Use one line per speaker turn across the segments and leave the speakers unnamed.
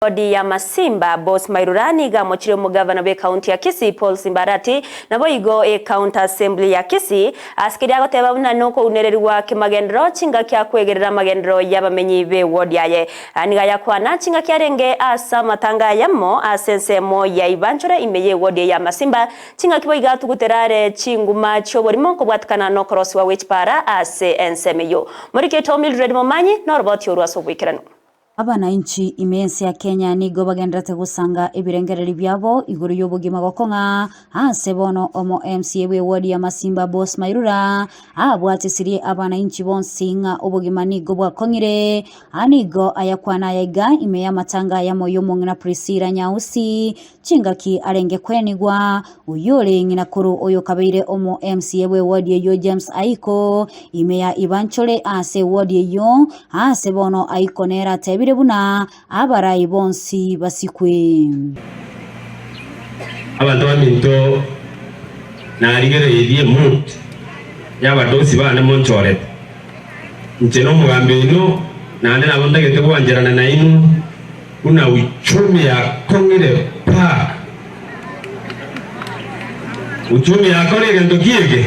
Wodi ya Masimba Boss Mairurani ga mochire mugavana be county ya Kisii Paul Simbarati nabo igo county assembly ya Kisii askiri agoteba buna nuko unererwa kimagendero chinga kya kwegerera magendero y'abamenyi be wodi yaye aniga yakwana chinga kyarenge asa matanga yamo asensemo ya Ibanchore imeye wodi ya Masimba chinga kiboiga tuguterare chinguma choborimo kubwatukana no cross wa wechpara ase ensemeyo murike Tomil Red Momanyi no robot yorwaso bwikirano.
Abananchi imensi ya Kenya nigo bagenderete gusanga ibirengereri byabo iguru y'ubugima gokonga ase bono omo MCA we wodi ya Masimba Boss Mairura abwatisiriye abananchi bonsinga ubugima nigo bwakongire anigo ayakwana yaga ime ya matanga ya moyo mungina Priscilla Nyausi chingaki arenge kwenigwa uyole ngina kuru oyo kabeire omo MCA we wodi yo James Aiko ime ya Ibanchole ase wodi yo ase bono Aiko nera tebire buna abarayi bonsi basikwe
abantu baminto narigereye mu yabadosi bana monchore ncheno mugambe ino nande nabondagete kubangerana na inu una uchumi ya kongire pa uchumi ya kongire ndokiege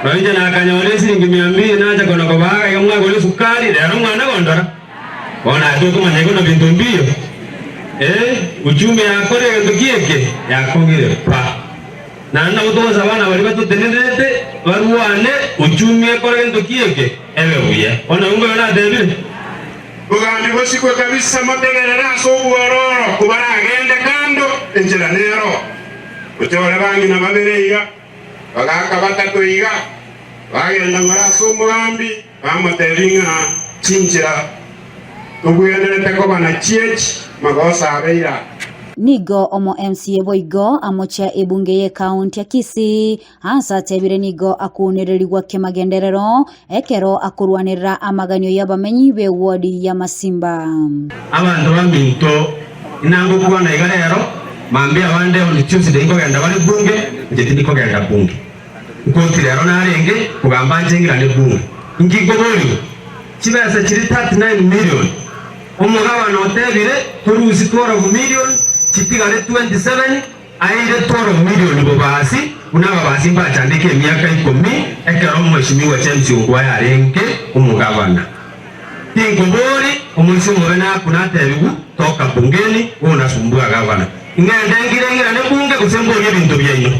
banje nakanyore siringi 200 naja kono kobaga yamwa gole sukari rero mwana gondora ona atuko maneko na bintu mbio uchumi yakore ndokiege yakongire pa nanda utoza bana bali batutenenete baruane uchumi yakore ndokiege ewe uye ona ungo na debile ugandi bosikwe kabisa mategerera so buororo kubara agende kando enjera nero utore bangi na babereiga bagaka batatoiga bagenda ngaraso mugambi bamateringa chinjira tuguyenderete ko bana chiech magosa abeira
nigo omo MCA boigo amocha ebunge ye county ya Kisii hasa tebire nigo akunererigwa kemagenderero ekero akurwanirira amaganyo y'abamenyi be wodi ya Masimba
abantu baminto inango kubana igarero mambe abande on Tuesday ko genda bali bunge njeti ndiko genda bunge nkontire rero narenge kugamba njengira ne bunge ngigo boli kibasa kiri 39 million umugabano otebire turuzi 12 million kitigale 27 aire 12 million bobasi unaba basi mbachandike emyaka 10 ekero mweshimiwa James Ongwa yarenge umugabana tingobori umunsi mubena kunatebigu toka bungeni unasumbua gavana ngendengira ne bunge kusembo y'ebintu byenyu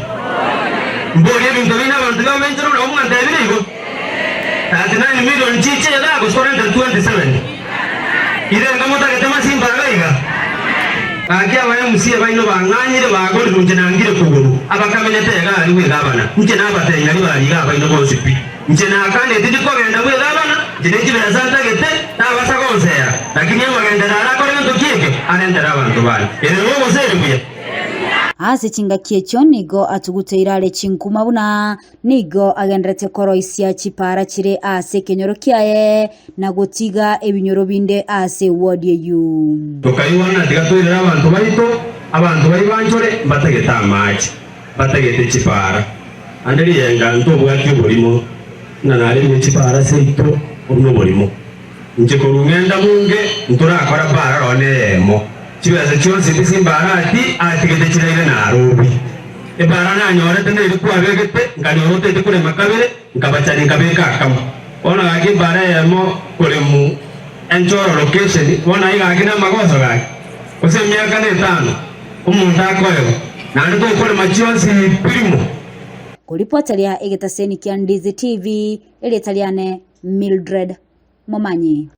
mbori y'ebintu bina abantu bamenjero na umwanda y'ibirigo 39 million chiche yako 427 irenga mutagete Masimba gaiga akia baye musiye baino banganyire bagori runje nangire kuguru abakamenete gali we gabana nje nabate yali bali gaba ino bonsipi nje nakane ndiko genda we gabana jineji bezanta gete nabasa konsera lakini bagenda narakore ndokieke anendera abantu bali ero bose buye
ase chinga kiecho nigo atuguteirale chinkuma buna nigo agenderete koroisia chipara chire ase kenyoro kiaye na gotiga ebinyoro binde ase wodi yu
tokayiwana digatorera abantu bari banjore batageta amaji batagete chipara anderi yenga ntobwati burimo nanari mu chipara seito uno burimo nje ko rungenda munge nturakora bara ronemo chibaza cyose bisimbarati atigete kirere na Nairobi ebara nanyore tende ilikuwa begete nganyote tekure makabere ngabachari ngabeka kama ona gaki bara yemo kule mu enjoro location ona iga akina magoso gaki ose miaka 5 umuntu akoyo na ndo kule machionsi primo
kulipotalia egetaseni kia Ndizi TV ile Italiane Mildred Momanyi.